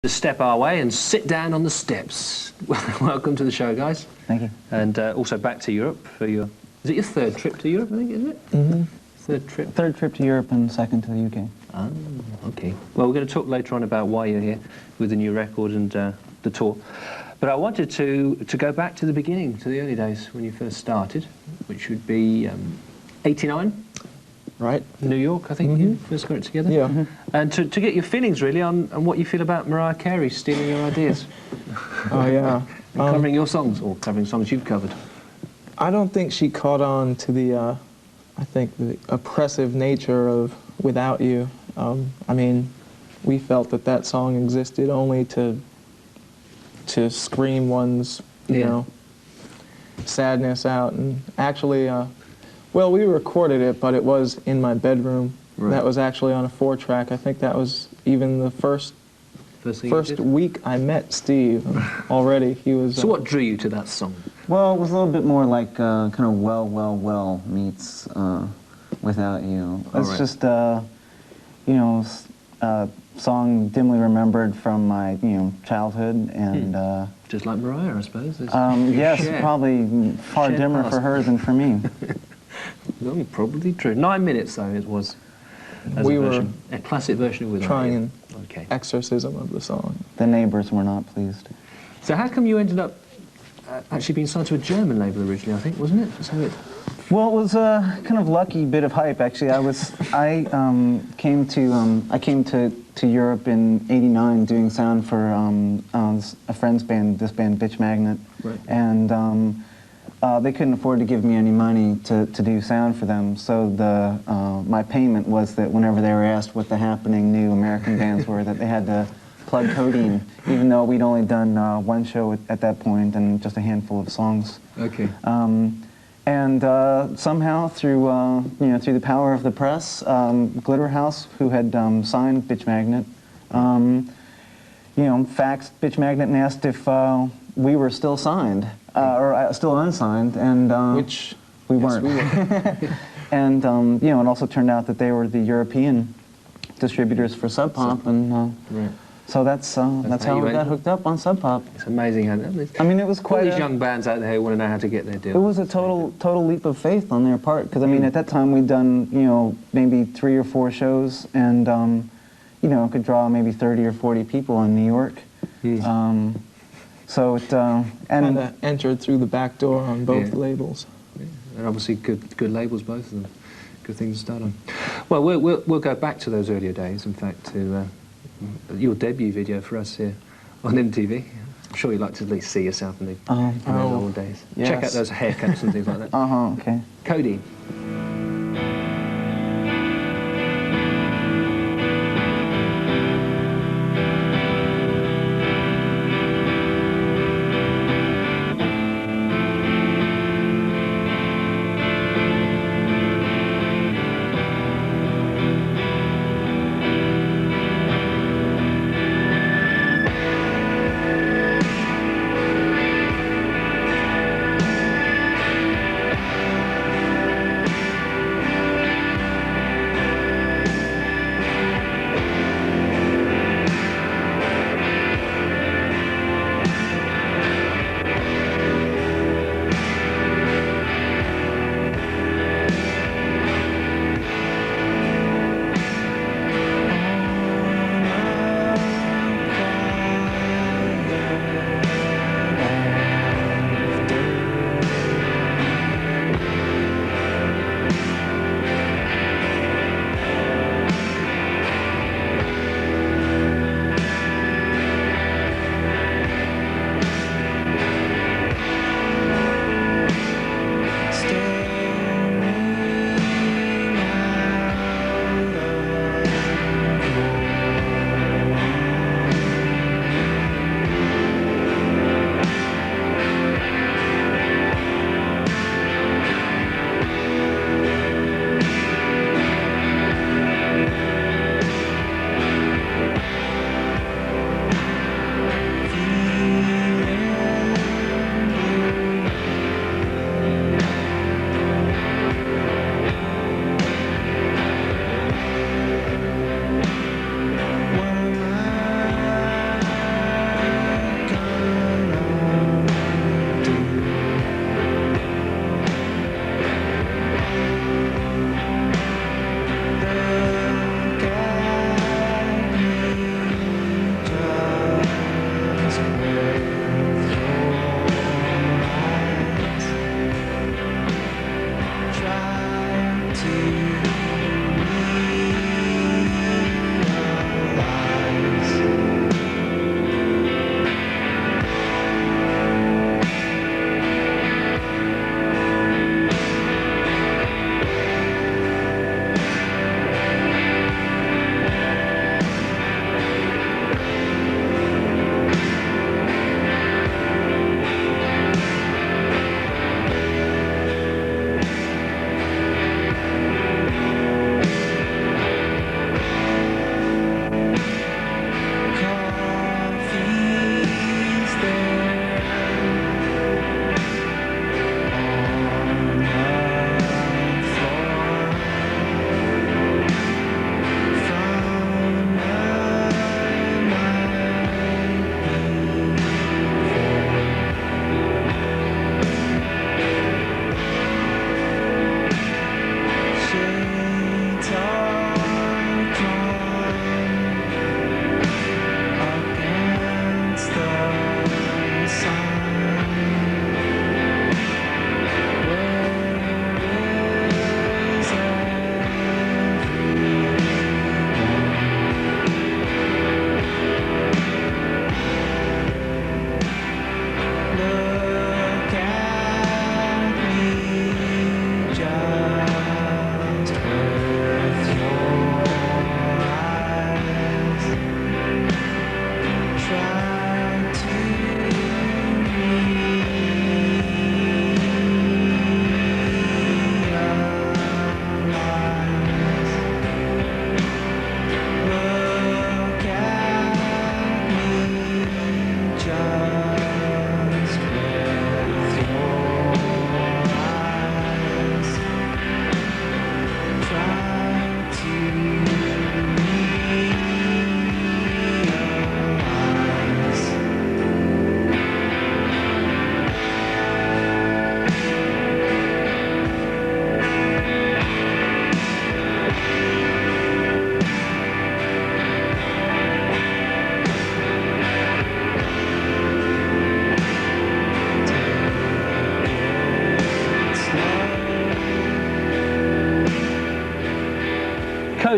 to step our way and sit down on the steps. Welcome to the show, guys. Thank you. And also back to Europe for your... Is it your third trip to Europe, I think, is it? Mm-hmm. Third trip? Third trip to Europe and second to the UK. Oh, okay. Well, we're going to talk later on about why you're here with the new record and the tour. But I wanted to go back to the beginning, to the early days when you first started, which would be 89? Right. New York, I think you first got it together. Yeah. Mm-hmm. And to get your feelings, really, on what you feel about Mariah Carey stealing your ideas. Oh, yeah. Covering your songs, or covering songs you've covered. I don't think she caught on to the, I think, the oppressive nature of Without You. I mean, we felt that that song existed only to scream one's, you know, sadness out. And actually, well, we recorded it, but it was in my bedroom. Right. That was actually on a 4-track. I think that was even the first week I met Steve already. He was. So what drew you to that song? Well, it was a little bit more like kind of Well meets Without You. It's just, you know, a song dimly remembered from my, childhood, and just like Mariah, I suppose. yes, probably far dimmer for her than for me. No, probably true. 9 minutes, though, it was. We were a classic version of Without trying You. an exorcism of the song. The neighbors were not pleased. So how come you ended up actually being signed to a German label originally, I think, wasn't it? That's how it... Well, it was a kind of lucky bit of hype, actually. I came to Europe in '89 doing sound for a friend's band, this band Bitch Magnet, right. And they couldn't afford to give me any money to do sound for them, so my payment was that whenever they were asked what the happening new American bands were, that they had to plug Codeine, even though we'd only done one show at that point and just a handful of songs. Okay. And somehow, through through the power of the press, Glitter House, who had signed Bitch Magnet, faxed Bitch Magnet and asked if we were still signed or still unsigned, and which we weren't. Yes, we were. And it also turned out that they were the European distributors for Sub Pop, and right. So that's how we got hooked up on Sub Pop. It's amazing how. I mean, it was quite. All these young bands out there who want to know how to get their deal. It was a total leap of faith on their part, because I mean, at that time we'd done maybe 3 or 4 shows, and could draw maybe 30 or 40 people in New York. So it and entered through the back door on both labels. Yeah. And obviously good labels, both of them. Good things to start on. Well, we'll go back to those earlier days. In fact, to your debut video for us here on MTV. I'm sure you'd like to at least see yourself in those old days. Yes. Check out those haircuts and things like that. Okay. Codeine.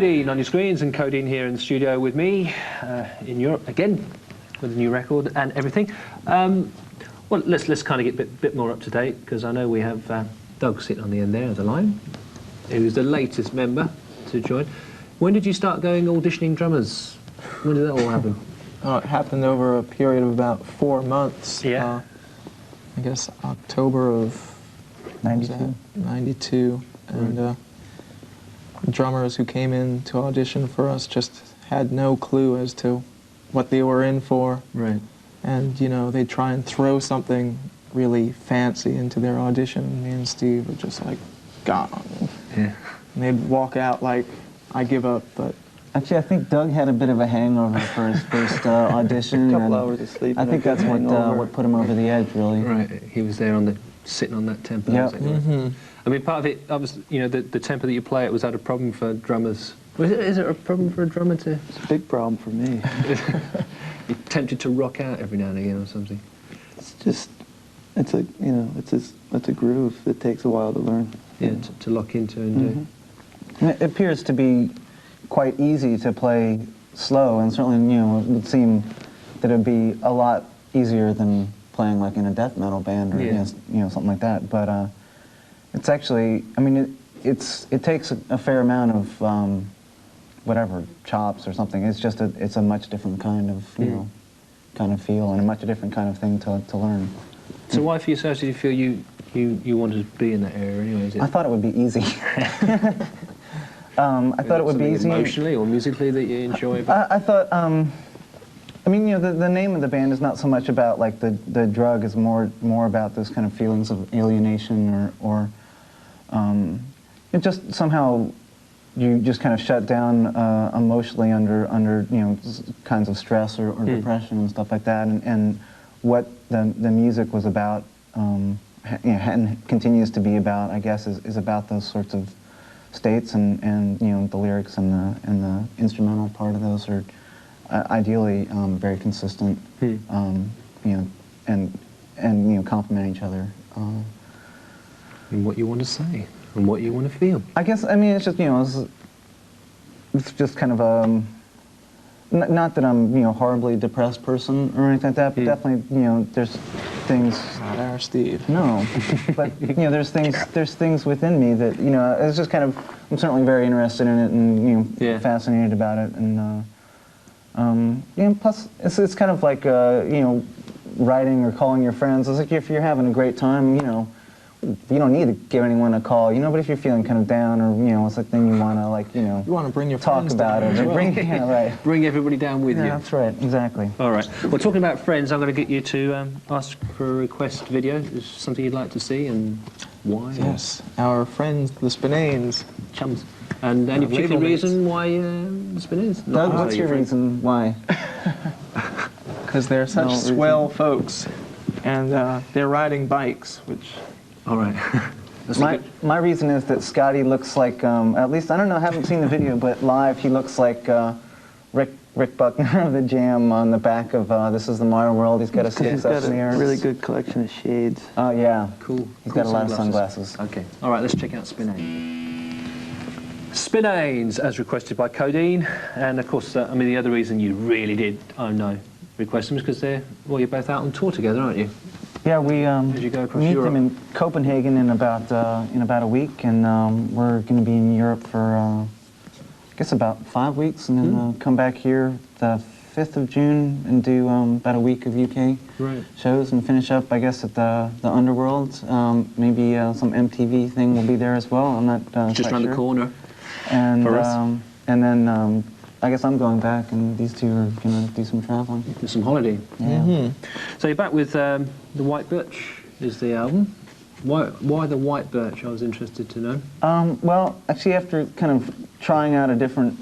Codeine on your screens, and Codeine here in the studio with me in Europe again with a new record and everything. Well, let's kind of get a bit more up to date, because I know we have Doug sitting on the end there of the line, who's the latest member to join. When did you start going auditioning drummers? When did that all happen? It happened over a period of about 4 months. Yeah. I guess October of 92. 92, and drummers who came in to audition for us just had no clue as to what they were in for. Right. And, you know, they'd try and throw something really fancy into their audition, and me and Steve were just like, gone. Yeah. And they'd walk out like, I give up, but... Actually, I think Doug had a bit of a hangover for his first audition. A couple and hours of sleep. I and think a good that's hangover. what put him over the edge, really. Right. He was there sitting on that tempo. Yeah. Was it, right? I mean, part of it, obviously, you know, the tempo that you play, it was that a problem for drummers? Is it a problem for a drummer to... It's a big problem for me. You're tempted to rock out every now and again or something? It's just, it's a groove that takes a while to learn. Yeah, to lock into and do. It appears to be quite easy to play slow, and certainly, you know, it would seem that it would be a lot easier than playing like in a death metal band or Yeah. you know, something like that. But it's actually, I mean, it takes a fair amount of whatever, chops or something. It's just it's a much different kind of kind of feel, and a much different kind of thing to learn. So why for yourself did you feel you wanted to be in that area anyway? Is it I thought it would be easy. I thought it would be something easy. emotionally or musically that you enjoy about I thought, I mean, you know, the name of the band is not so much about like the drug, is more about those kind of feelings of alienation or it just somehow you just kind of shut down emotionally under you know, kinds of stress or depression and stuff like that, and what the music was about, you know, and continues to be about, I guess, is about those sorts of states, and you know, the lyrics and the instrumental part of those are ideally very consistent, you know, and you know, complement each other. and what you want to say and what you want to feel. I guess, I mean, it's just, you know, it's just kind of not that I'm, you know, horribly depressed person or anything like that, but definitely, you know, there's things. Not our Steve. No, but you know, there's things within me that, you know, it's just kind of, I'm certainly very interested in it, and you know, fascinated about it, and you know, plus it's kind of like you know, writing or calling your friends. It's like if you're having a great time, you know, you don't need to give anyone a call, you know, but if you're feeling kind of down, or you know, it's a thing you want to, like, you know, You want to bring your talk friends about down it, as or well. bring, yeah, right. Bring everybody down with Yeah, you. that's right, exactly. All right. Well, talking about friends, I'm going to get you to ask for a request video. Is something you'd like to see, and why? Yes, our friends, the Spinanes. Chums. And any Label particular mates. reason why the Spinners? Doug, what's your reason why? Because they're such No reason. swell folks, and they're riding bikes, which... All right. My reason is that Scotty looks like, at least, I don't know, I haven't seen the video, but live he looks like Rick Buckner of the Jam on the back of This Is the Modern World. He's got a He's six got up in the a air. really good collection of shades. Oh, yeah. Cool. He's Cool got a lot of sunglasses. Okay. All right, let's check out Spinanes. Spinanes, as requested by Codeine. And of course, I mean, the other reason you really did, request them is because you're both out on tour together, aren't you? Yeah, we you go across meet Europe? them in Copenhagen in about a week, and we're going to be in Europe for I guess about 5 weeks, and then come back here the 5th of June and do about a week of UK shows, and finish up, I guess, at the Underworld. Maybe some MTV thing will be there as well. I'm not Just quite around sure. the corner. And for us. and then I guess I'm going back, and these two are going to do some traveling. Do some holiday. Yeah. So you're back with The White Birch is the album. Why The White Birch? I was interested to know. Well, actually, after kind of trying out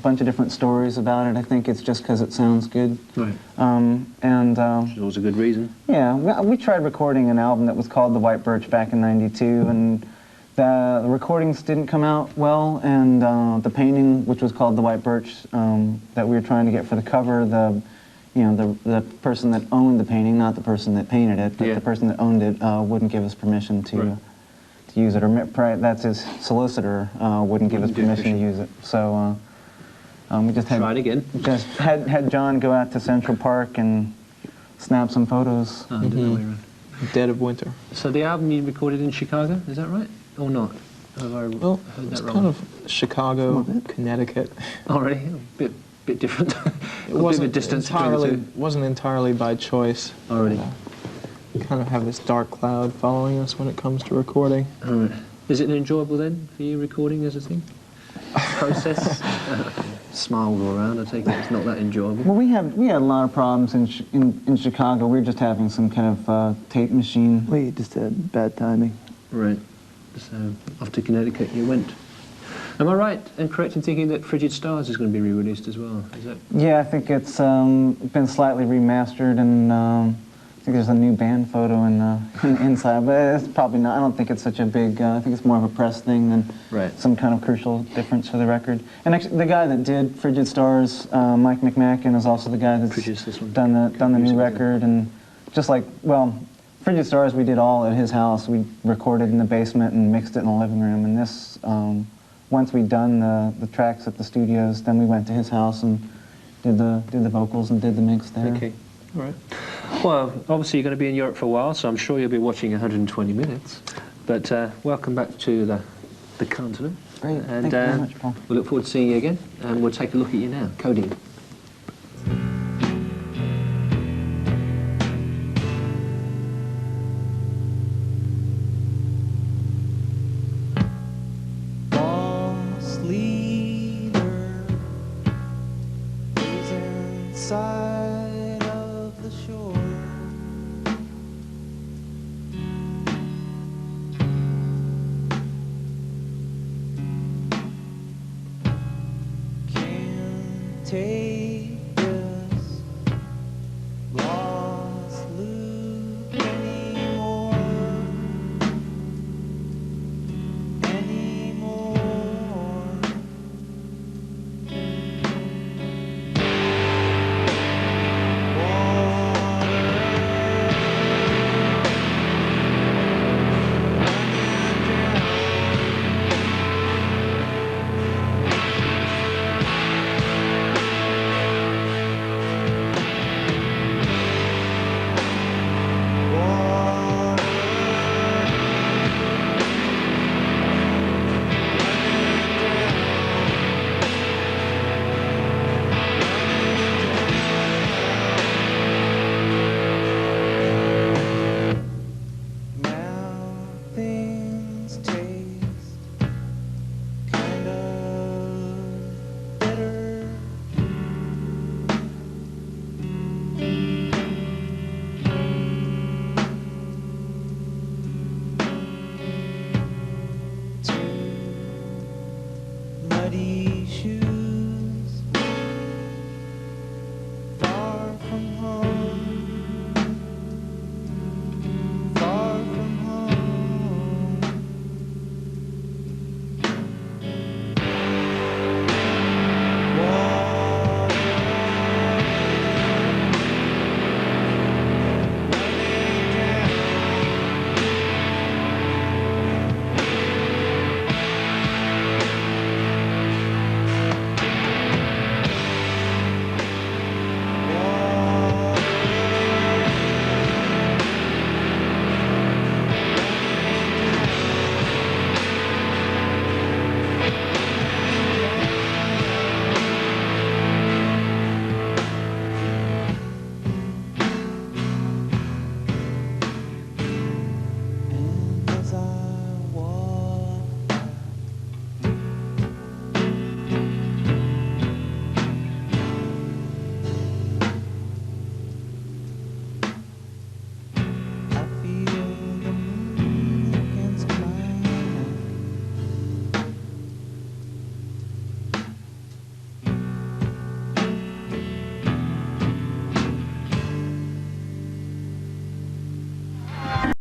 bunch of different stories about it, I think it's just because it sounds good. Right. Which is always a good reason. Yeah, we tried recording an album that was called The White Birch back in '92, and the recordings didn't come out well, and the painting, which was called The White Birch, that we were trying to get for the cover, the person that owned the painting, not the person that painted it, but the person that owned it wouldn't give us permission to use it, or that's his solicitor, wouldn't give us permission to use it. So We just Try it again. just had John go out to Central Park and snap some photos. Oh, I did that way around. Dead of winter. So the album you recorded in Chicago, is that right? Or not? Have I Well, heard it's that wrong? kind of Chicago, Some of it. Connecticut. Already? A bit different. It A bit of a wasn't distance entirely between wasn't entirely by choice. Already. We kind of have this dark cloud following us when it comes to recording. the two. Alright. Is it enjoyable then for you recording as a thing? Process? Smile all around, I take it it's not that enjoyable. Well, we had a lot of problems in Chicago. We were just having some kind of tape machine. We just had bad timing. Right. So off to Connecticut you went. Am I right and correct in thinking that Frigid Stars is going to be re-released as well? Is that Yeah, I think it's been slightly remastered, and I think there's a new band photo in inside, but it's probably not. I don't think it's such a big. I think it's more of a press thing than Right. some kind of crucial difference for the record. And actually, the guy that did Frigid Stars, Mike McMacken, is also the guy that's Produced this one. done the Music, new yeah. record. And just like, well, Frigid Stars we did all at his house. We recorded in the basement and mixed it in the living room. And this, once we'd done the tracks at the studios, then we went to his house and did the vocals and did the mix there. okay? All right. Well, obviously you're going to be in Europe for a while, so I'm sure you'll be watching 120 minutes. But welcome back to the continent. Great. And Thank you very much, Paul. we look forward to seeing you again, and we'll take a look at you now. Codeine.